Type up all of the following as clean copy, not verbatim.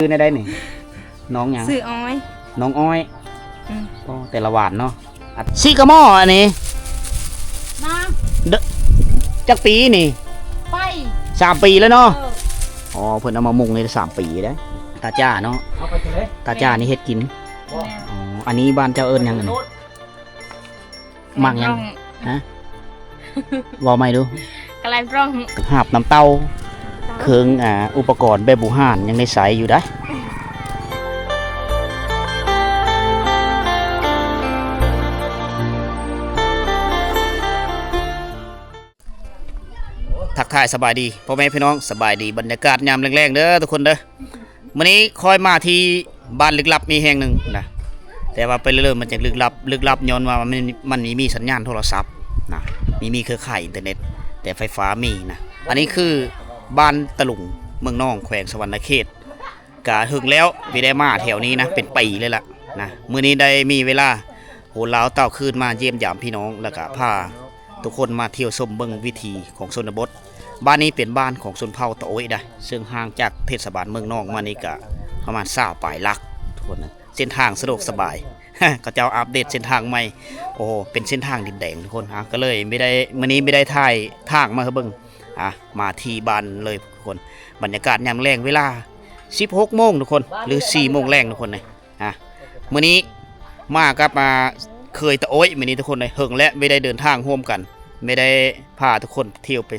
ซื้อได้หนิน้องยังซื้ออ้อยน้องอ้อยก็แต่ละหวานเนาะซีกระหม้ออันนี้มาจักปีนี่ไป3 ปีแล้วเนาะอ๋อเพิ่นเอามามุงใน3 ปีได้ตาจ้าเนาะตาจ้านี่เฮ็ดกินอ๋ออันนี้บ้านเจ้าเอิญยังไงมักยังฮะว่าไม่ดูกระไรร่องหาบน้ำเต้าเครื่องอุปกรณ์แบบบูฮานยังในใสอยู่ได้ทักทายสบายดีพ่อแม่พี่น้องสบายดีบรรยากาศยามแรงๆเด้อทุกคนเด้อวันนี้คอยมาที่บ้านลึกลับมีแห่งหนึ่งนะแต่ว่าไปเรื่อยๆมันจะลึกลับย้อนว่ามันมีสัญญาณโทรศัพท์นะมีเครือข่ายอินเทอร์เน็ตแต่ไฟฟ้ามีนะอันนี้คือบ้านตะลุงเมืองนองแขวงสวรรณเขตกะหึงแล้ววิได้มาแถวนี้นะเป็นปีเลยล่ะนะมื้อนี้ได้มีเวลาโหลาวเต่าคืนมาเยี่ยมยามพี่น้องแล้วก็พาทุกคนมาเที่ยวชมเบิ่งวิถีของชนบทบ้านนี้เป็นบ้านของชนเผ่าตะโอยได้ซึ่งห่างจากเทศบาลเมืองนองมานี่ก็ประมาณ20 ปลายลักทุกคนนะเส้นทางสะดวกสบายก็จะอัปเดตเส้นทางใหม่โอ้เป็นเส้นทางดินแดงทุกคนก็เลยไม่ได้มื้อนี้ไม่ได้ถ่ายทางมาให้เบิ่งมาที่บ้านเลยทุกคนบรรยากาศยามแรงเวลา 16 โมงทุกคนหรือ 4 โมงแรงทุกคนเลยมื้อนี้มากับเคยตะโอยมื้อนี้ทุกคนเลยเฮิงและไม่ได้เดินทางร่วมกันไม่ได้พาทุกคนเที่ยวไป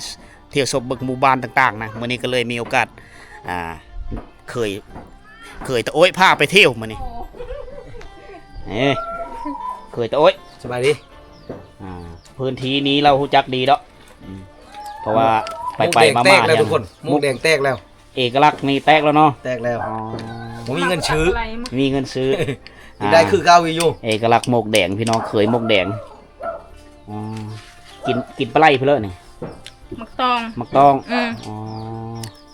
เที่ยวชมเบิ่งหมู่บ้านต่างๆนะมื้อนี้ก็เลยมีโอกาสเคยตะโอยพาไปเที่ยวมื้อนี้เคยตะโอยสบายดีพื้นที่นี้เรารู้จักดีเนาะเพราะว่าไปมาแล้วทุกคนมุกแดงแตกแล้วเอกลักษณ์นี่แตกแล้วเนาะแตกแล้วผมมีเงินซื้อได้คือเก้าวิวเอกลักษณ์หมกแดงพี่น้องเคยหมกแดงกินปลาไหลเพื่อนี่มักตอง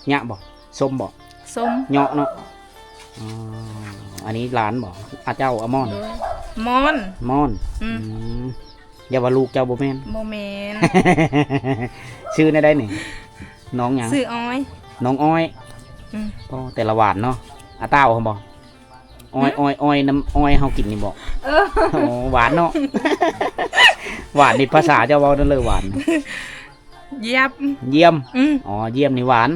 หยะบ่ส้มบ่ส้มเหาะเนาะอันนี้ร้านบ่เจ้าอมอนมอนอย่าว่าลูกเจ้าบ่แม่นชื่อได้นี่น้องหยังซื้ออ้อยน้องอ้อยก็แต่ละหวานเนาะเต้าเขาบอกอ้อยน้ำอ้อยเขากินนี่บอกหวานเนาะหวานนี่ภาษาเจ้าว่านั่นเลยหวานเยี่ยมเยี่ยมนี่หวาน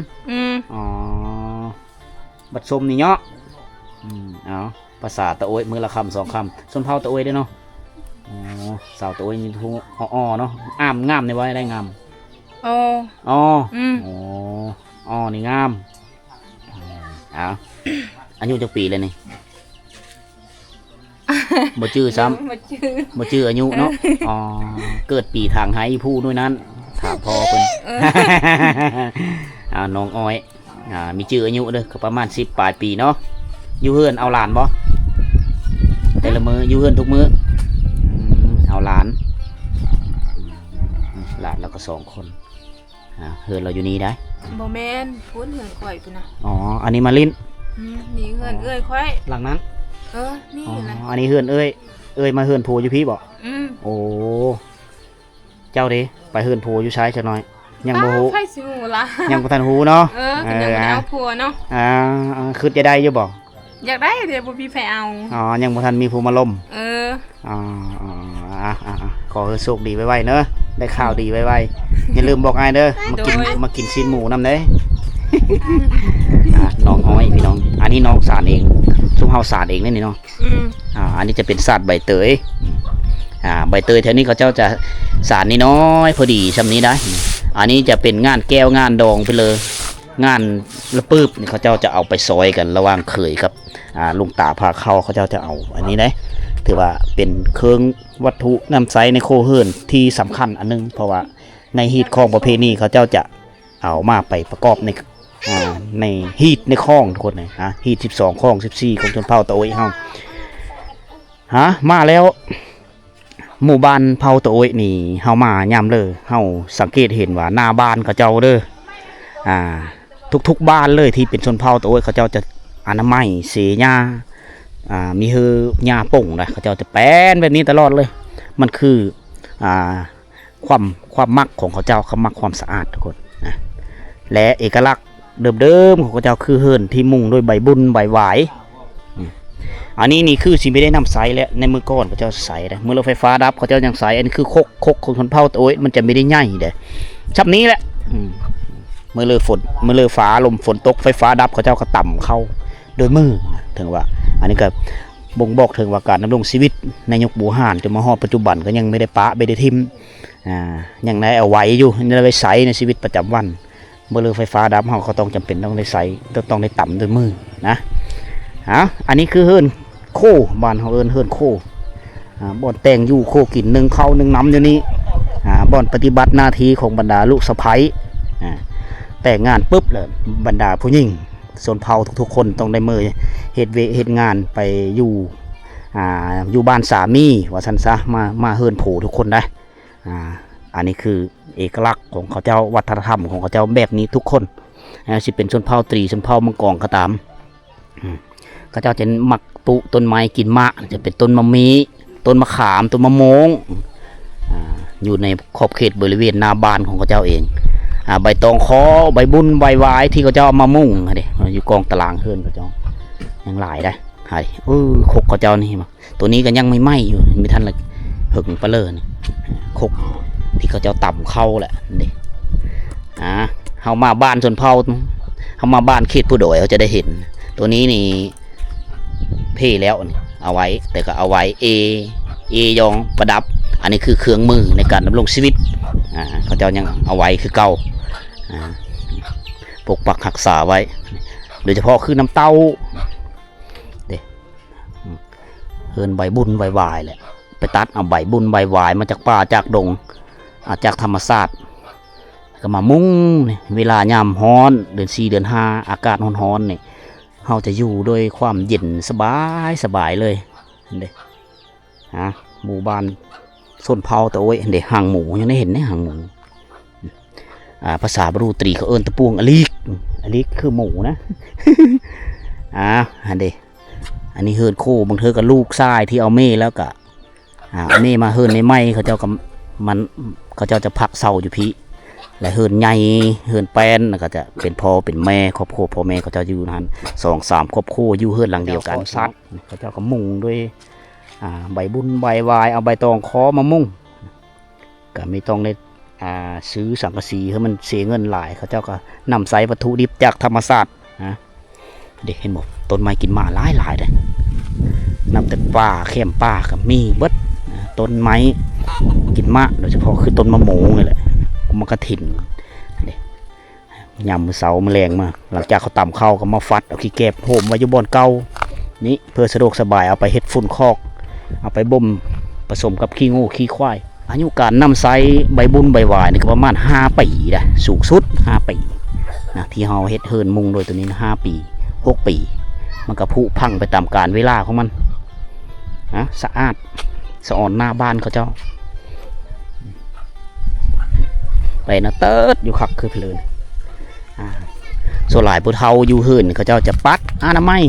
บัดส้มนี่เนาะภาษาตะโอยมือละคำ2 คำส้นเผาตะโอยได้เนาะสาวตะโอยมีทุ่งเนาะงามในไว้ได้งามนี่งามอายุจักปีเลยนี่บ่ชื่อซ้ำบ่ชื่ออายุเนาะเกิดปีทางไห้ผู้ด้วยนั้นถามพอเพิ่นน้องอ้อยมีชื่ออายุเด้อก็ประมาณ10 ปลายปีเนาะอยู่เฮือนเอาหลานบ่แต่ละมื้ออยู่เฮือนทุกมื้อเอาหลานแล้วก็2 คนเฮือนเราอยู่นี่ได้บ่แม่นพูดเฮือนข่อยพุ่นน่ะอันนี้มาลิ้นนี่เฮือนเอ้ยข่อยหลังนั้นนี่แหละอันนี้เฮือนเอ้ยมาเฮือนโพอยู่พี่บ่โอ้เจ้าดิไปเฮือนโพอยู่ซ้ายจักหน่อยยังบ่ฮู้ไผสิฮู้ล่ะยังบ่ทันฮู้เนาะยังบ่เอาผัวเนาะคือจะได้อยู่บ่อยากได้เดี๋ยวบ่มีไผเอายังบ่ทันมีผู้มาล้มขอให้โชคดีไว้ๆเนอะได้ข่าวดีไว้ๆอย่าลืมบอกอ้ายเด้อมากินซีนหมูนำเด้น้องอ้อยพี่น้องอันนี้น้องสารเองซุ่มเฮาสารเองนี่เนาะอันนี้จะเป็นสารใบเตยใบเตยแถวนี้เขาเจ้าจะสารนี้น้อยพอดีชำนี้ได้อันนี้จะเป็นงานแก้วงานดองไปเลยงานละปืบนี่เขาเจ้าจะเอาไปซอยกันระหว่างเคยครับลุงตาพาเข้าเขาเจ้าจะเอาอันนี้ได้ถือว่าเป็นเครื่องวัตถุนำใช้ในโคเฮิร์นที่สำคัญอันนึงเพราะว่าในฮีตของประเพณีเขาเจ้าจะเอามาไปประกอบในฮีตในคลองทุกคนเลยฮีต12คลอง14ของชนเผ่าตะโอยเฮามาแล้วหมู่บ้านเผ่าตะโอยนี่เฮามายามเลยเฮาสังเกตเห็นว่าหน้าบ้านเขาเจ้าเด้อทุกบ้านเลยที่เป็นชนเผ่าตะโอยเขาเจ้าจะอนามัยเสียหญ้ามีเฮือหญ้าป่งนะเขาเจ้าจะแป้นแบบนี้ตลอดเลยมันคือความมักของเขาเจ้าเขามักความสะอาดทุกคนและเอกลักษณ์ เดิมของเขาเจ้าคือเฮิรนที่มุงด้วยใบบุญใบหวายอันนี้นี่คือสิไม่ได้นำใสแล้วในมือก่อนเขาเจ้าใสเลยเมื่อรถไฟฟ้าดับเขาเจ้ายังใสอันนี้คือคกของชนเผ่าโอ้ยมันจะไม่ได้ใหญ่เด้ชับนี้แหละเมื่อเรือฟ้าลมฝนตกไฟฟ้าดับเขาเจ้าก็ต่ำเข้าโดยมือถึงว่าอันนี้ก็บ่งบอกถึงว่าการดำรงชีวิตในยุคโบราณจนมาฮอดปัจจุบันก็ยังไม่ได้ปะไม่ได้ทิมยังได้เอาไว้อยู่ยังได้ไว้ใช้ในชีวิตประจำวันเมื่อเรือไฟฟ้าดับเขาต้องจำเป็นต้องได้ใช้ต้องได้ต่ำด้วยมือนะอันนี้คือเฮิรนโคบ้านเขาเฮิรนโคบ่อนแต่งอยู่โคกินหนึ่งเข้าหนึ่งน้ำอยู่นี้บ่อนปฏิบัติหน้าที่ของบรรดาลูกสะใภ้แต่งงานปุ๊บเลยบรรดาผู้หญิงส่วนเผ่าทุกๆคนต้องได้มือเหตุงานไปอยู่บ้านสามีว่าสันซะมาเฮิรนโผทุกคนได้อันนี้คือเอกลักษณ์ของเขาเจ้าวัฒนธรรมของเขาเจ้าแบบนี้ทุกคนสิเป็นชนเผ่าตรีชนเผ่ามังกรก็ตามเขาเจ้าจะหมักปลูกต้นไม้กินมะจะเป็นต้นมะมีต้นมะขามต้นมะม่วงอยู่ในขอบเขตบริเวณหน้าบ้านของเขาเจ้าเองใบตองคอใบบุญใบวายที่เขาเจ้ามามุ่งอยู่กองตารางเฮิรนเขาเจ้ายังหลายได้คกเขาเจ้านี่มาตัวนี้ก็ยังไม่ไหม้อยู่มีท่านเลยหึงปลาเลอนี่คกที่เขาเจ้าต่ำเข้าแหละนี่เฮามาบ้านชนเผ่าเฮามาบ้านเขตผู้โดยเขาจะได้เห็นตัวนี้นี่เพ่แล้วนี่เอาไว้แต่ก็เอาไว้ยองประดับอันนี้คือเครื่องมือในการดำรงชีวิตเขาเจ้ายังเอาไว้คือเก่าปกปักรักษาไว้โดยเฉพาะคือน้ำเต้าเฮิรนใบบุญใบวายแหละไปตัดเอาใบบุญใบวายมาจากป่าจากดงจากธรรมชาติก็มามุ้งเวลายามร้อนเดือน4เดือน5อากาศร้อนๆนี่เราจะอยู่ด้วยความเย็นสบายเลยเด้หมู่บ้านส้นเผาแต่โอ้ยเด็กหางหมูยังได้เห็นหางหมูภาษาบรูตรีเขาเอิ้นตะปวงอลิกคือหมูนะอันนี้เฮิรนโคบางเธอกับลูกทรายที่เอาเม่แล้วก็เม่มาเฮิรนในไม้เขาเจ้ากับมันเขาเจ้าจะพักเสาอยู่พี่และเฮิรนใหญ่เฮิรนแป้นก็จะเป็นพ่อเป็นแม่ครอบครัวพ่อแม่เขาเจ้าอยู่นั้น2-3ครอบครัวอยู่เฮิรนหลังเดียวกันซัดเขาเจ้าก็มุงด้วยใบบุญใบวายเอาใบตองคอมามุ่งก็ไม่ต้องได้ซื้อสังกะสีให้มันเสียเงินหลายเขาเจ้าก็นำใส่วัตถุดิบจากธรรมชาติเด็กเห็นบอกต้นไม้กินมาหลายเลยนับแต่ป่าเข้มป่ากับมีเบิดต้นไม้กินมะโดยเฉพาะคือต้นมะม่วงนี่แหละมันกระถิ่นยำมือเสาแมลงมาหลังจากเขาต่ำเข้าก็มาฟัดเอาขี้แกบโหมไว้อยู่บนเก่านี่เพื่อสะดวกสบายเอาไปเฮ็ดฝุ่นคอกเอาไปบ่มผสมกับขี้งูขี้ควายอายุการนำไซใบบุญใบวายนี่ก็ประมาณ5 ปีนะสูงสุด5 ปีนะที่เราเฮ็ดเฮิรนมุงโดยตัวนี้นะ5 ปี6 ปีมันก็ผุพังไปตามกาลเวลาของมันสะอาดสะอ่อนหน้าบ้านเขาเจ้าไปนะเติร์ดอยู่คักคือเพลินส่วนหลายผู้เฒ่าอยู่เฮิรนเขาเจ้าจะปัดอนามัย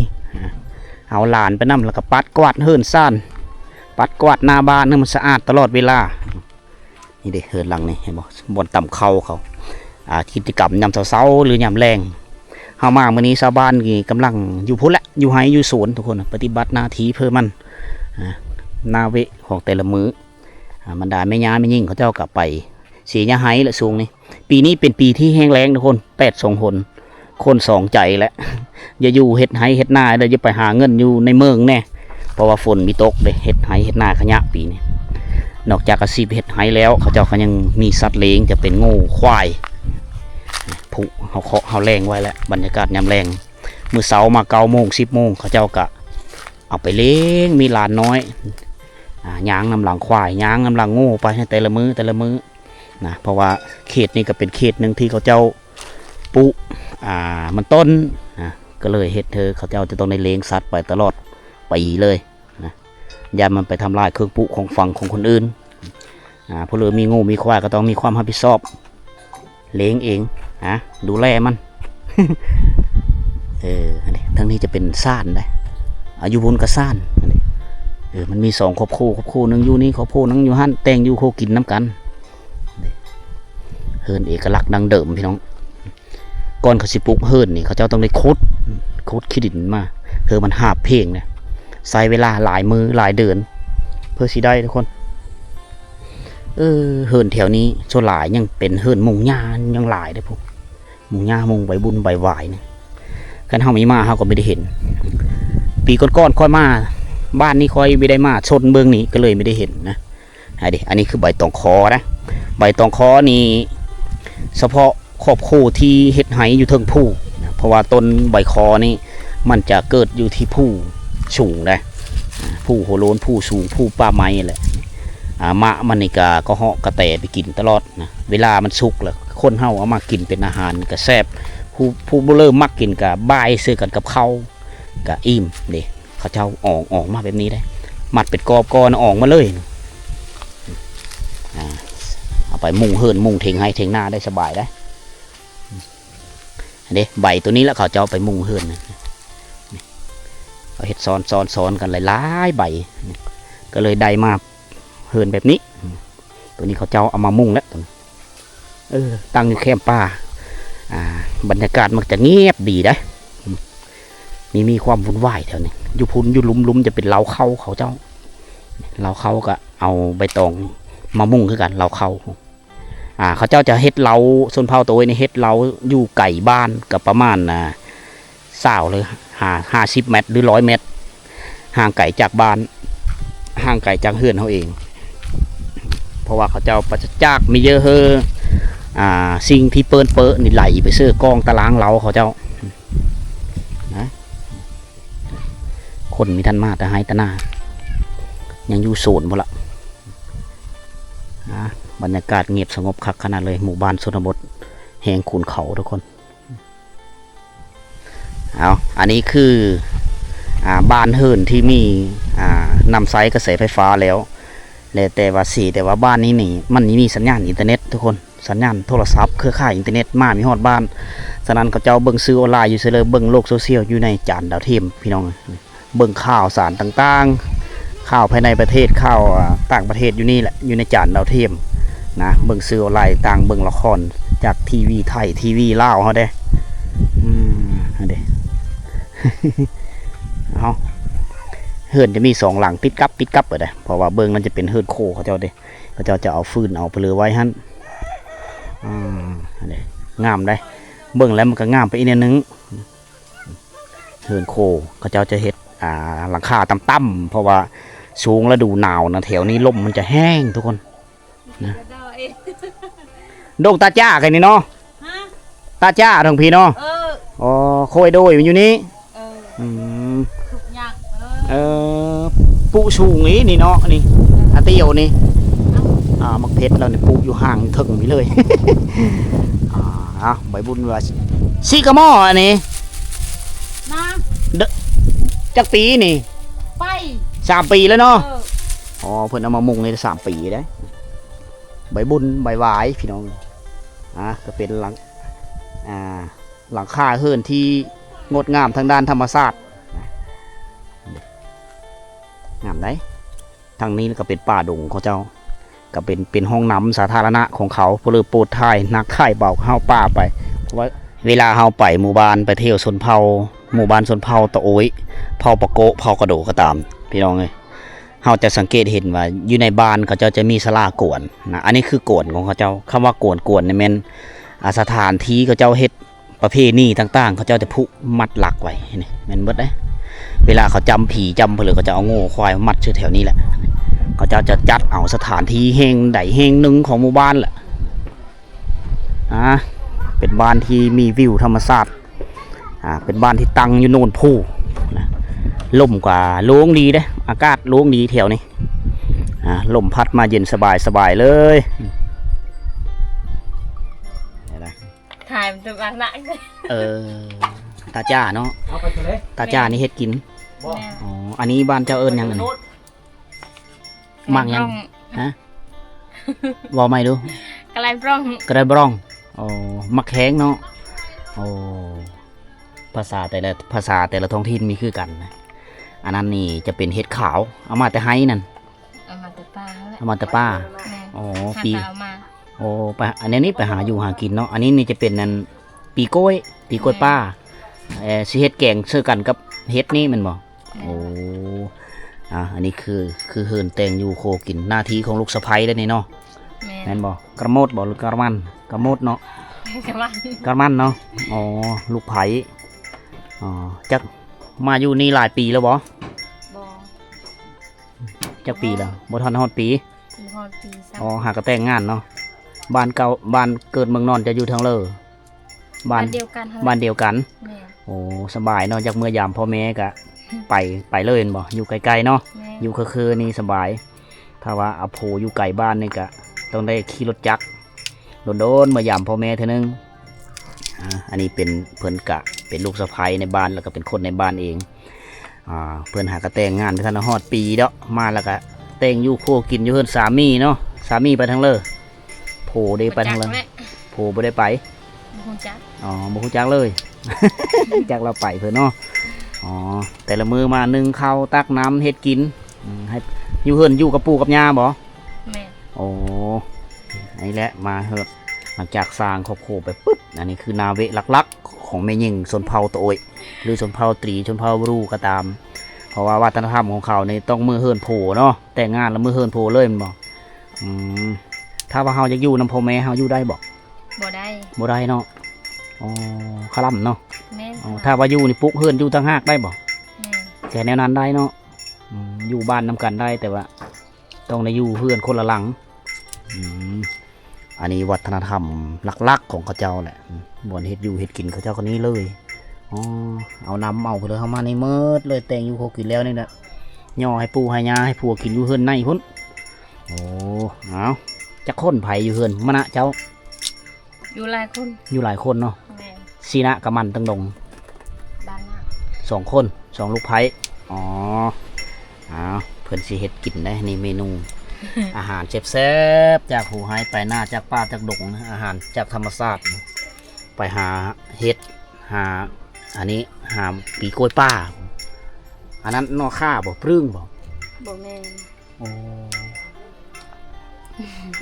เอาหลานไปนั่แล้วก็ปัดกวาดเฮิรนซ่านปัดกวาดหน้าบ้านให้มันสะอาดตลอดเวลานี่เด็กเฮิรนหลังนี่เห็นบ่บนต่ำเขากิจกรรมยามเช้าหรือยามแรงเฮามามื้อนี้ชาวบ้านนี่กำลังอยู่พุ่นละอยู่ไห้อยู่สวนทุกคนปฏิบัติหน้าที่เพื่อมันนาเวของแต่ละมื้อบรรดาแม่ย่าแม่ยิ่งเขาเจ้ากลับไปเสียยาไห้ละสูงนี่ปีนี้เป็นปีที่แห้งแล้งทุกคน8 2 คน2 ใจแล้วอย่าอยู่เฮ็ดไห้เฮ็ดนาเดี๋ยวจะไปหาเงินอยู่ในเมืองแน่เพราะว่าฝนมีตกเลยเฮ็ดไห้เฮ็ดนาขยะปีนี้นอกจากอาชีพเฮ็ดไห้แล้วเขาเจ้าก็ยังมีสัตว์เลี้ยงจะเป็นงูควายผูเขาแรงไว้แล้วบรรยากาศยามแรงมื้อเช้ามา9 โมง 10 โมงเขาเจ้าก็เอาไปเลี้ยงมีหลานน้อยย่างน้ำหลังควายย่างน้ำหลังงูไปแต่ละมื้อนะเพราะว่าเขตนี้ก็เป็นเขตหนึ่งที่เขาเจ้าปุมันต้นก็เลยเฮ็ดเขาเจ้าจะต้องได้เลี้ยงสัตว์ไปตลอดปีเลยนะอย่ามันไปทำลายเครื่องปุของฝั่งของคนอื่นพอเลยมีงูมีควายก็ต้องมีความรับผิดชอบเลี้ยงเองดูแลมัน ทั้งนี้จะเป็นซ่านได้อยู่บนกระซ่านมันมี2 ครอบครัวนึงอยู่นี่ครอบครัวนึงอยู่หั่นแต่งอยู่โคกินน้ำกันเฮิรนเอกลักษณ์ดังเดิมพี่น้อง ก่อนเขาสิปลูกเฮิรนนี่เขาเจ้าต้องได้ขุดขี้ดินมามันหาบเพลงเนี่ยใช้เวลาหลายมือหลายเดือนเพื่อสิได้ทุกคนเฮิรนแถวนี้ส่วนหลายยังเป็นเฮิรนมุงหญ้ายังหลายเด้อพวกมุงหญ้ามุงใบบุญใบหวายเนี่ยกันเฮามีมาเฮาก็ไม่ได้เห็นปีก่อนๆค่อยมาบ้านนี้ค่อยไม่ได้มาชนเบื้องนี้ก็เลยไม่ได้เห็นนะอันนี้คือใบตองคอนะใบตองคอนี่เฉพาะครอบครัวที่เฮ็ดไหอยู่เทิงผู้นะเพราะว่าต้นใบคอนี่มันจะเกิดอยู่ที่ผู้สูงนะผู้โหโลนผู้สูงผู้ป่าไม้แหละมะมันนี่ก็เหาะกระแตไปกินตลอดนะเวลามันสุกแล้วคนเฮาเอามากินเป็นอาหารก็แซ่บผู้บ่เริ่มมักกินกับบายซื้อกันกับข้าวกับอิ่มเด้เขาเจ้าออกมาแบบนี้ได้มัดเป็นกอบก้อนออกมาเลยเอาไปมุงเฮิรนมุงเทงให้เทงหน้าได้สบายได้เด้ใบตัวนี้แล้วเขาจะเอาไปมุงเฮิรนเอาเห็ดซ้อนกันหลายๆใบก็เลยได้มาเฮิรนแบบนี้ตัวนี้เขาเจ้าเอามามุงแล้วตั้งอยู่แคมป์ป่าบรรยากาศมันจะเงียบดีได้มีความวุ่นวายแถวนี้อยู่พุ้นอยู่ลุ่มจะเป็นเล้าเข้าเขาเจ้าเล้าเข้าก็เอาใบตองมามุ่งคือกันเล้าเข้าเขาเจ้าจะเฮ็ดเล้าส่วนเผาตัวในเฮ็ดเล้าอยู่ไก่บ้านกับประมาณ20เลย50 เมตรหรือ100 เมตรห่างไก่จากบ้านห่างไก่จากเฮือนเขาเองเพราะว่าเขาเจ้าประจักษ์มีเยอะสิ่งที่เปิ้นนี่ไหลไปเสื้อกองตารางเล้าเขาเจ้านะคนมีท่านมาแต่ให้ตะหน้ายังอยู่โซนหมดละบรรยากาศเงียบสงบคักขนาดเลยหมู่บ้านชนบทแห่งขุนเขาทุกคนอันนี้คือบ้านเฮิรนที่มีนำไซส์กระแสไฟฟ้าแล้วแต่ว่าบ้านนี้นี่มันมีสัญญาณอินเทอร์เน็ตทุกคนสัญญาณโทรศัพท์เครือข่ายอินเทอร์เน็ตมามีฮอดบ้านฉะนั้นเขาเจ้าเบิ่งซื้อออนไลน์อยู่เสเลยเบิ่งโลกโซเชียลอยู่ในจานดาวเทียมพี่น้องเบิ่งข่าวสารต่างๆข่าวภายในประเทศข่าวต่างประเทศอยู่นี่แหละอยู่ในจานดาวเทียมนะเบิ่งซื้อออนไลน์ต่างเบิ่งละครจากทีวีไทยทีวีลาวเฮาเด้เด้ เฮิรนจะมี2 หลังปิดกับเด้เพราะว่าเบิ่งมันจะเป็นเฮิรนโคเขาเจ้าเด้เขาเจ้าจะเอาฟืนเอาเปลือไว้หั่นเด้งามได้เบิ่งแล้วมันก็งามไปอีกนิดนึงเฮิรนโคเขาเจ้าจะเฮ็ดหลังคาต่ำๆเพราะว่าสูงแล้วดูหนาวนะแถวนี้ลมมันจะแห้งทุกคนนะดงตาจ้ากันนี่เนาะตาจ้าทั้งพี่เนาะอ๋อโคยโดยมันอยู่นี่ปูสูงนี่เนาะนี่อาเตียวนี่มักเพชรเราเนี่ยปูอยู่ห่างถึงไปเลยใบบุญว่าซีกะหม้ออันนี้จักปีนี่ไป3 ปีแล้วเนาะเพิ่นเอามามุงใน3 ปีได้ใบบุญใบหวายพี่น้องก็เป็นหลังคาเฮิรนที่งดงามทางด้านธรรมชาติงามได้ทางนี้ก็เป็นป่าดงเขาเจ้าก็เป็นห้องน้ำสาธารณะของเขาเพื่อโปรดถ่ายนักถ่ายเบาเข้าป่าไปเพราะว่าเวลาเฮาไปหมู่บ้านไปเที่ยวชนเผ่าหมู่บ้านชนเผ่าตะโอยเผ่าปะโกเผ่ากระโดก็ตามพี่น้องเลยเฮาจะสังเกตเห็นว่าอยู่ในบ้านเขาเจ้าจะมีศาลาโกวนนะอันนี้คือโกวนของเขาเจ้าคำว่าโกวนเนี่ยแม่นสถานที่เขาเจ้าเฮ็ดประเพณีต่างๆเขาเจ้าจะผูกมัดหลักไว้นี่แม่นเบิดเด้เวลาเขาจำผีจำเผลอเขาจะเอาโง่ควายมัดชื่อแถวนี้แหละเขาจะจัดเอาสถานที่แห่งใดแห่งหนึ่งของหมู่บ้านแหละเป็นบ้านที่มีวิวธรรมชาติเป็นบ้านที่ตั้งอยู่โน่นผู้นะลมกว่าโล่งดีเด้อากาศโล่งดีแถวนี้ลมพัดมาเย็นสบายเลยถ่ายมันจะบางหนักตาจ้าเนาะตาจ้านี่เฮ็ดกินอันนี้บ้านเจ้าเอิญยังไงมังยังฮะว่าไม่ดูกระไรบร้องมักแข้งเนาะภาษาแต่ละท้องถิ่นมีคือกันนะอันนั้นนี่จะเป็นเห็ดขาวเอามาแต่ไห้นั่นเอามาแต่ป้าปีไปอันนี้ไปหาอยู่หากินเนาะอันนี้นี่จะเป็นนั่น ปีกล้วยป้าสิเฮ็ดแกงเชื่อกันกับเฮ็ดนี่แมันบ่โอ้อันนี้คือเฮินแตงอยู่โคกินหน้าที่ของลูกสะใภ้ได้นี่เนาะแม่นบ่กระโมดบ่หรือกระมันกระโมดเนาะกระมันเนาะอ๋อลูกไผ่จักมาอยู่นี่หลายปีแล้วบ่จักปีแล้วบ่ทันฮอดปีอ๋อหากระแต่งงานเนาะบ้านเก่าบ้านเกิดเมืองนอนจะอยู่ทางเลอบ้านเดียวกันโอ้สบายเนาะจากเมื่อยามพ่อแม่ก็ไปเลยบ่อยู่ไกลๆเนาะอยู่คือนี่สบายถ้าว่าอโภอยู่ไกลบ้านนี่ก็ต้องได้ขี่รถจักรโดนเมื่อยามพ่อแม่เท่านึงอันนี้เป็นเพิ่นกะเป็นลูกสะใภ้ในบ้านแล้วก็เป็นคนในบ้านเองเพื่อนหากระแต่งงานไปท่านฮอดปีเนาะมาแล้วก็แต่งอยู่โคกินอยู่เพื่อนสามีเนาะสามีไปทางเลอโผได้ไปทางเลอโผบ่ได้ไปอ๋อบ่ฮู้จักเลย จักเราไปเพื่อนเนาะอ๋อแต่ละมือมานึ่งข้าวตักน้ำเฮ็ดกินให้อยู่เพื่อนอยู่กับปู่กับย่าบ่แม่โอ้อันนี้แหละมาเฮ็ดหลังจากสร้างครอบครัวไปปุ๊บอันนี้คือนาเวลักๆของแม่หญิงชนเผ่าตะโอยหรือชนเผ่าตรีชนเผ่าบรูก็ตามเพราะว่าวัฒนธรรมของเขาในต้องมือเฮิรนโผเนาะแต่งงานแล้วมือเฮิรนโผเลยมันบอกถ้าว่าเฮาจะอยู่นำพ่อแม่เฮาอยู่ได้บอกบ่ได้เนาะอ๋อคลั่มเนาะถ้าว่าอยู่นี่ปุ๊กเฮิรนอยู่ตั้งหากได้บอกแต่แนวนั้นได้เนาะอยู่บ้านนำกันได้แต่ว่าต้องได้อยู่เฮือนคนละหลังอันนี้วัฒนธรรมลักๆของเขาเจ้าแหละบ่อนเฮ็ดอยู่เฮ็ดกินเขาเจ้าคนนี้เลยเอาน้ำเอาเลยเข้ามาในเมิดเลยแต่งอยู่โคกินแล้วนี่นะย่อให้ปูให้ยาให้ผัวกินอยู่เฮือนในพุ่นโอ้เอาจะค้นไผ่อยู่เฮือนมะนะเจ้าอยู่หลายคนเนาะซีนะกับมันตั้งดง2 คน2 ลูกไผ่อ๋อเอาเพิ่นสิเฮ็ดกินได้นี่เมนู อาหารแซ่บๆจากหูหายไปหน้าจากป่าจากดงนะอาหารจากธรรมชาติไปหาเฮ็ดหาอันนี้หาปีกล้วยป้าอันนั้นนอข้าบ่ปรึ้งบ่แม่นโอ้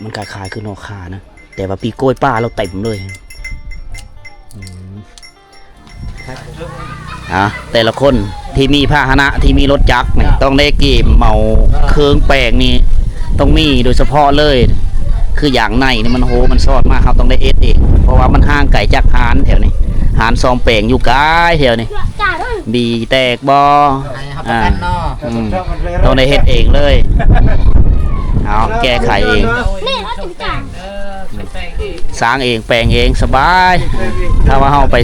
มันคล้ายๆคือนอข้านะแต่ว่าปีกล้วยป้าเราเต็มเลยแต่ละคนที่มีพาหนะที่มีรถจักรเนี่ยต้องได้เก็บเมาเครื่องแป้งนี่ต้องมีโดยเฉพาะเลยคืออย่างในนี่มันโหมันซอดมากครับต้องได้เอสเองเพราะว่ามันห่างไก่จากหานแถวนี้หานซอมแป้งอยู่ไกลแถวนี้บีแตกบอต้องได้เฮ็ดเองเลยเอาแก้ไขเองสร้างเองแปลงเองสบายถ้าว่าเฮาไป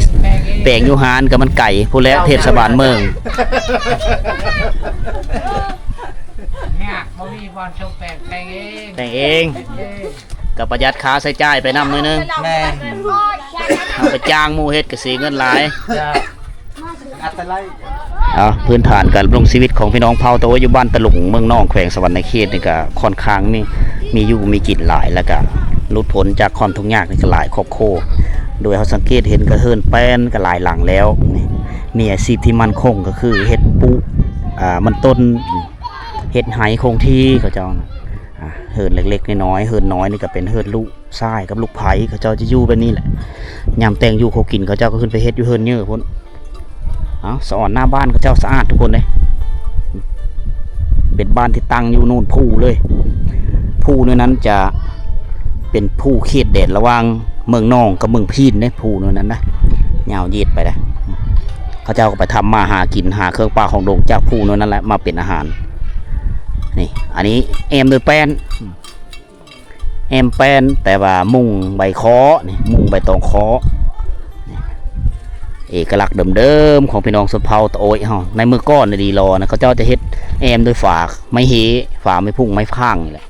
แปลงอยู่หานกับมันไก่ผู้และเทศบาลเมืองแต่งเองกับประหยัดค่าใช้จ่ายไปนำนิดนึงเอาไปจ้างหมู่เฮ็ดก็เสียเงินหลายพื้นฐานการดำรงชีวิตของพี่น้องเผ่าตะโอยอยู่บ้านตะลุงเมืองนองแขวงสวรรณเขตนี่ก็ค่อนข้างมีอยู่มีกินหลายแล้วก็หลุดพ้นจากความทุกข์ยากนี่ก็หลายครอบครัวโดยเขาสังเกตเห็นก็เฮิรนแป้นก็หลายหลังแล้วมีอาชีพที่มั่นคงก็คือเฮ็ดปุมันต้นเฮ็ดไหคงที่เขาเจ้าเฮิรนเล็กๆน้อยๆเฮิรนน้อยนี่ก็เป็นเฮิรนลูกทรายกับลูกไผ่เขาเจ้าจะอยู่แบบนี้แหละยามแต่งอยู่เขากินเขาเจ้าก็ขึ้นไปเฮ็ดอยู่เฮิรนเยอะพุ่นสะอ่อนหน้าบ้านเขาเจ้าสะอาดทุกคนเลยเป็นบ้านที่ตั้งอยู่นู่นภูเลยภูนั้นจะเป็นภูเขตแดนระหว่างเมืองนองกับเมืองพีนเนี่ยภูนั้นนะยาวยืดไปเลยเขาเจ้าก็ไปทำมาหากินหาเครื่องปลาของดงจากภูนั่นแหละมาเป็นอาหารนี่อันนี้แอมโดยแป้นแอมแป้นแต่ว่ามุงใบคอนี่มุงใบตองคอเอกลักษณ์เดิมๆของพี่น้องชนเผ่าตะโอยเฮาในมือก้อนในดีรอนะเขาเจ้าจะเฮ็ดแอมโดยฝากไม้เฮฝาไม้พุ่งไม้พางนี่แหละ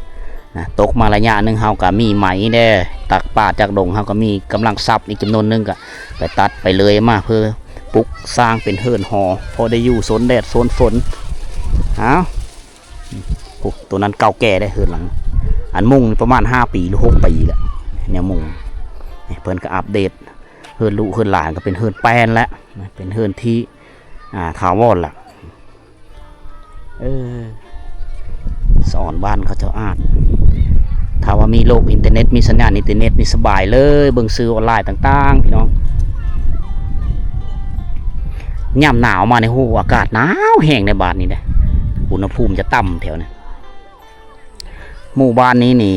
ตกมาระยะนึงเฮาก็มีไหมแน่ตักป่าจากดงเฮาก็มีกำลังทรัพย์อีกจำนวนนึงก็ไปตัดไปเลยมาเพื่อปลุกสร้างเป็นเฮือนหอพอได้อยู่โซนแดดโซนฝนตัวนั้นเก่าแก่ได้เฮือนหลังอันมุ่งประมาณ5 ปีหรือ6 ปีแหละเนี่ยมุ่งเพิ่นก็อัปเดตเฮือนลูกเฮือนหลานก็เป็นเฮือนแป้นแล้วเป็นเฮือนที่ถาวรล่ะสอนบ้านเขาเจ้าอาดถ้าว่ามีโลกอินเทอร์เน็ตมีสัญญาณอินเทอร์เน็ตนี่สบายเลยเบิ่งซื้อออนไลน์ต่างๆพี่น้อง ย่ำหนาวมาในหูอากาศหนาวแห้งในบ้านนี้เลยอุณหภูมิจะต่ำแถวนี้หมู่บ้านนี้นี่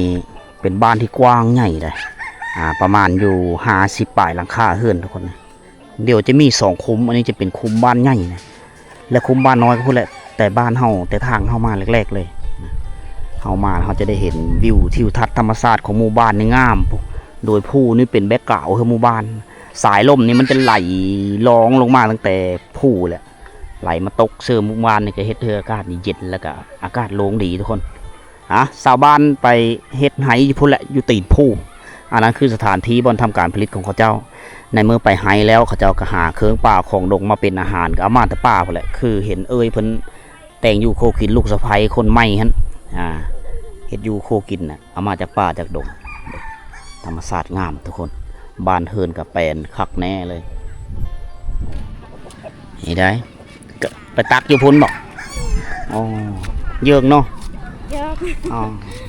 เป็นบ้านที่กว้างใหญ่เลยประมาณอยู่50 ปลายหลังคาเฮือนทุกคนเดี๋ยวจะมี2 คุ้มอันนี้จะเป็นคุ้มบ้านใหญ่นะและคุ้มบ้านน้อยก็พูดแหละแต่บ้านเฮาแต่ทางเฮามาแรกๆเลยเฮามาเขาจะได้เห็นวิวทิวทัศน์ธรรมชาติของหมู่บ้านนี่งามโดยผู้นี่เป็นแบ็คกราวด์ของหมู่บ้านสายลมนี่มันจะไหลร้องลงมาตั้งแต่ผู้แหละไหลมาตกเสื้อหมู่บ้านนี่ก็เฮ็ดให้อากาศเย็นแล้วก็อากาศโล่งดีทุกคนชาวบ้านไปเฮ็ดไหอยู่พุ่นแหละอยู่ตีนผู้อันนั้นคือสถานที่บ่อนทำการผลิตของเขาเจ้าในเมื่อไปไหแล้วเขาเจ้าก็หาเครื่องป่าของดงมาเป็นอาหารก็เอามาแต่ป่าพุ่นแหละคือเห็นเพิ่นแต่งอยู่โคกินลูกสะใภ้คนใหม่หั่นเฮ็ดอยู่โคกินน่ะเอามาจากป่าจากดงธรรมชาติงามทุกคนบ้านเฮือนกับแปลนคักแน่เลยนี่ได้ไปตักอยู่พุ่นบอกอ๋อเยิงเนาะเยอะ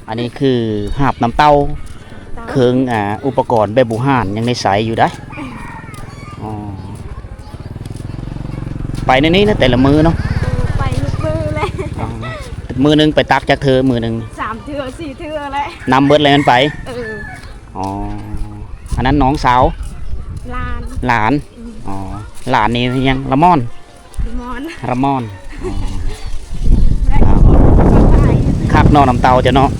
อันนี้คือหาบน้ำเต้าเครื่องอุปกรณ์แบบบูฮานยังในใสอยู่ได้ไปในนี้นะแต่ละมือเนาะไปมือเลยมือนึงไปตักจากเธอมือนึง3 เทื่อ 4 เทื่อเลยนำเบิดเลยมันไปอันนั้นน้องสาวหลานหลานนี่ยังละม่อนคักนอนน้ำเตาจะเนาะ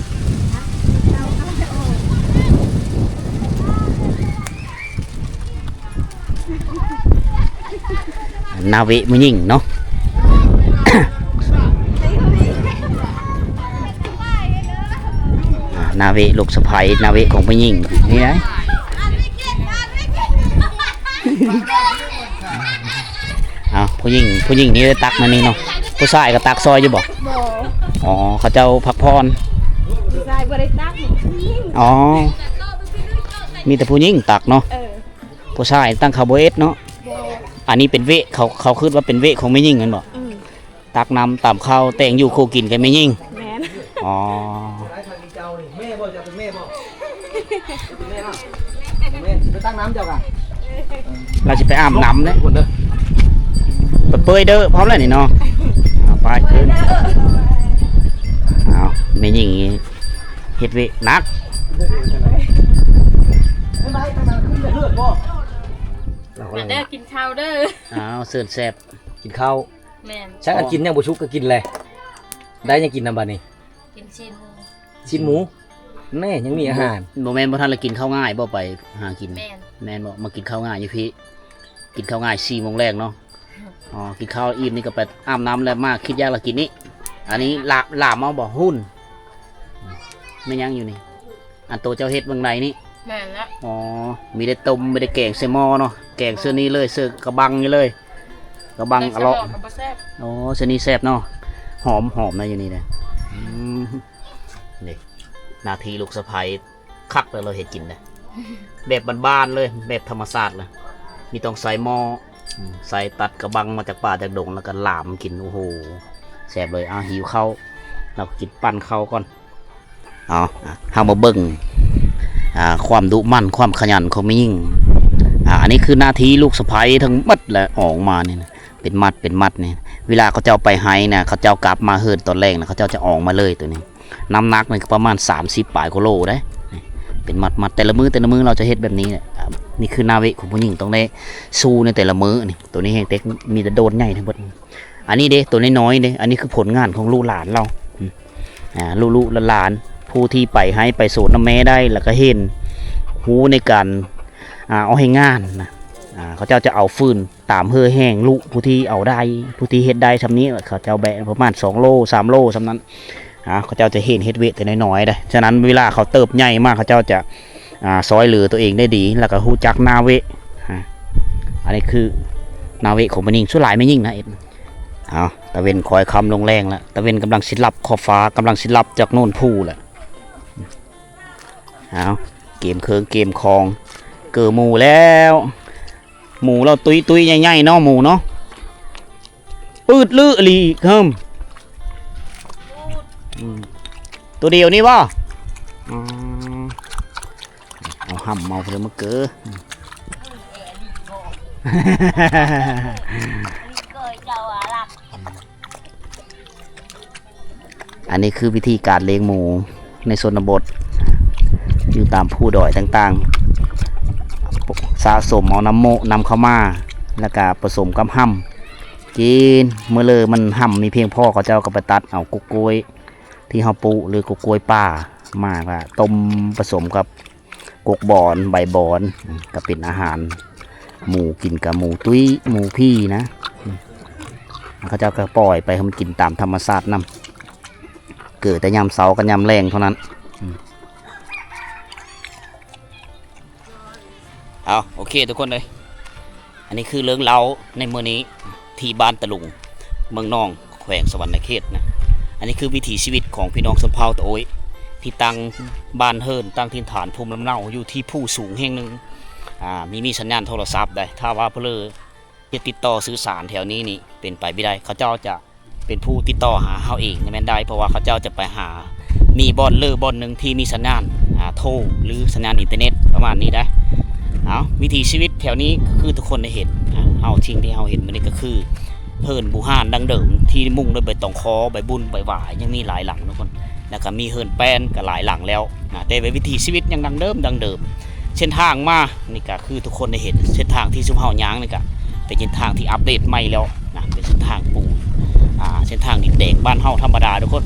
นาเวมือยิงเนาะ นาเวลูกสะใภ้นาเวของมือยิงนี่นะผู้หญิงนี่ตักมานี่เนาะผู้ชายก็ตักซอยอยู่บ่เขาเจ้าพักพรผู้ชายบ่ได้ตักมีแต่ผู้หญิงตักเนาะผู้ชายตั้งคาร์โบเอสเนาะอันนี้เป็นเวะเขาคิดว่าเป็นเวะของไม่ยิ่งกันบ่ตักน้ำตามข้าวแต่งอยู่โคกินกันไม่ยิ่งแม่นไปตั้งน้ำเจ้ากันเราจะไปอาบน้ำเนี่ยเปิดเด้อพร้อมแล้วนี่เนาะไปขึ้นไม่ยิ่งเฮ็ดเวะนักเด้อกินข้าวเด้อเสิร์ฟแซ่บกินข้าวแม่นช่างกินยังบ่ชุกก็กินเลยได้ยังกินน้ำบัดนี้กินชิ้นหมูแม่ยังมีอาหารบ่แม่นบ่ทันละกินข้าวง่ายบ่ไปหากินแม่นบ่มากินข้าวง่ายอยู่พี่กินข้าวง่าย4 โมงแรกเนาะกินข้าวอิ่มนี่ก็ไปอาบน้ำแล้วมาคิดยากละกินนี่อันนี้ลาบมาบ่หุ้นไม่ยังอยู่นี่อันโตเจ้าเฮ็ดบางไหนนี่แม่นละมีได้ต้มไม่ได้แกงใส่หม้อเนาะแกงเสื้อนี้เลยเสื้อกระบังนี่เลยกระบังอร่อยเสื้อนี้แซ่บเนาะหอมนะอยู่นี่เลยนี่นาทีลูกสะใภ้คักเลยเราเห็ดกินเลยแบบบ้านๆเลยแบบธรรมชาติเลยมีต้องใส่หม้อใส่ตัดกระบังมาจากป่าจากดงแล้วก็หลามกินโอ้โหแซ่บเลยหิวข้าวเรากินปั้นข้าวก่อนเอามาเบิ่งความดุมั่นความขยันเขาไม่ยิ่งอันนี้คือหน้าที่ลูกสะใภ้ทั้งมัดแหละออกมาเนี่ยเป็นมัดเนี่ยเวลาเขาเจ้าไปไฮนะเขาเจ้ากลับมาเฮิร์นตอนแรกนะเขาเจ้าจะออกมาเลยตัวนี้น้ำหนักเนี่ยประมาณ30 ปลายกิโลได้เป็นมัดแต่ละมือเราจะเฮ็ดแบบนี้นี่คือนาเวของผู้หญิงต้องได้สู้ในแต่ละมือนี่ตัวนี้แห้งเต็กมีแต่โดนใหญ่ทั้งหมดอันนี้เด้ตัวน้อยๆเด้อันนี้คือผลงานของลูกหลานเราลูกหลานผู้ที่ไปให้ไปโสดน้ำแม่ได้แล้วก็เห็นหูในการเอาให้งานนะเขาเจ้าจะเอาฟืนตามเฮือแห้งลูกผู้ที่เอาได้ผู้ที่เฮ็ดได้ทำนี้เขาเจ้าแบะประมาณ2 โล 3 โลสำนั้นเขาเจ้าจะเห็นเฮ็ดเวทแต่น้อยๆได้ฉะนั้นเวลาเขาเติบใหญ่มากเขาเจ้าจะซอยเหลือตัวเองได้ดีแล้วก็ฮู้จักนาเวอันนี้คือนาเวของมันยิ่งสุดหลายไม่ยิ่งนะตะเวนคอยคำลงแรงแล้วตะเวนกำลังสิลับขอบฟ้ากำลังสิลับจากโน่นผู้แหละเกมเคืองเกมคองเกิดหมูแล้วหมูเราตุยใหญ่ๆเนาะหมูเนาะปืดลื้อลีเพิ่มตัวเดียวนี่วะเอาห่ำเมาเพื่อมาเกิด อันนี้คือวิธีการเลี้ยงหมูในชนบทอยู่ตามผู้ดอยต่างๆสะสมเอานำเข้ามาแล้วก็ผสมกับห้ำกินเมื่อเลยมันห้ำมีเพียงพอเขาเจ้าก็ไปตัดเอากุกกล้วยที่เฮาปลูกหรือกุกกล้วยป่ามาก็ต้มผสมกับกุกบอนใบบอนก็เป็นอาหารหมูกินกับหมูตุ้ยหมูพี่นะเขาเจ้าก็ปล่อยไปให้มันกินตามธรรมชาตินำเกิดแต่ยามเสาร์กับยามแรงเท่านั้นเอาโอเคทุกคนเลยอันนี้คือเรื่องเล่าในมื้อนี้ที่บ้านตะลุงเมืองนองแขวงสวรรณเขตนะอันนี้คือวิถีชีวิตของพี่น้องชนเผ่าตะโอยที่ตั้งบ้านเฮิรนตั้งถิ่นฐานภูมิลำเนาอยู่ที่ผู้สูงแห่งหนึ่งมีสัญญาณโทรศัพท์ได้ถ้าว่าเพลจะติดต่อสื่อสารแถวนี้นี่เป็นไปไม่ได้เขาเจ้าจะเป็นผู้ติดต่อหาเฮาเองในแม่นได้เพราะว่าเขาเจ้าจะไปหามีบ่อนบอนหนึ่งที่มีสัญญาณโทรหรือสัญญาณอินเทอร์เน็ตประมาณนี้ได้เอาวิถีชีวิตแถวนี้คือทุกคนได้เห็นเอาทิ้งที่เราเห็นมันนี่ก็คือเฮิรนบูฮานดังเดิมที่มุ่งด้วยใบตองคอใบบุญใบหวายยังมีหลายหลังทุกคนแล้วก็มีเฮิรนแป้นก็หลายหลังแล้วแต่วิถีชีวิตยังดังเดิมเส้นทางมานี่ก็คือทุกคนได้เห็นเส้นทางที่ชุมเฮาย่างนี่ก็เป็นเส้นทางที่อัปเดตใหม่แล้วนะเป็นเส้นทางปูเส้นทางดินแดงบ้านเฮาธรรมดาทุกคน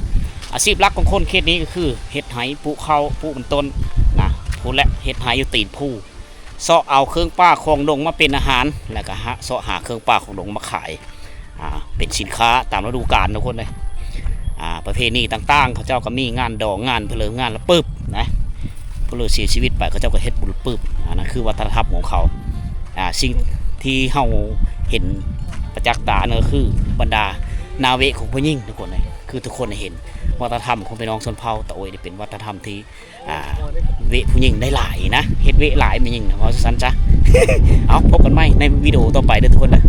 อาชีพหลักของคนเขตนี้ก็คือเฮ็ดไหปลูกข้าวปลูกเป็นต้นนะพูดและเฮ็ดไหอยู่ตีนผู้เสาะเอาเครื่องป่าของดงมาเป็นอาหารแล้วก็เสาะหาเครื่องป่าของดงมาขายเป็นสินค้าตามฤดูกาลทุกคนเลยประเพณีต่างๆเขาเจ้าก็มีงานดองงานเพลิงงานละปึ๊บนะเพลิงเสียชีวิตไปเขาเจ้าก็เฮ็ดบุญปึ๊บนั่นคือวัฒนธรรมของเขาสิ่งที่เฮาเห็นประจักษ์ตาเนี่ยคือบรรดานาเวของผู้หญิงทุกคนเลยคือทุกคนเห็นวัฒนธรรมของพี่น้องชนเผ่าตะโอยเป็นวัฒนธรรมที่เวผู้หญิงได้หลายนะเฮ็ดเวหลายผู้หญิงนะเพราะฉะนั้นจ้ะ เอาพบกันใหม่ในวิดีโอต่อไปเด้อทุกคนนะ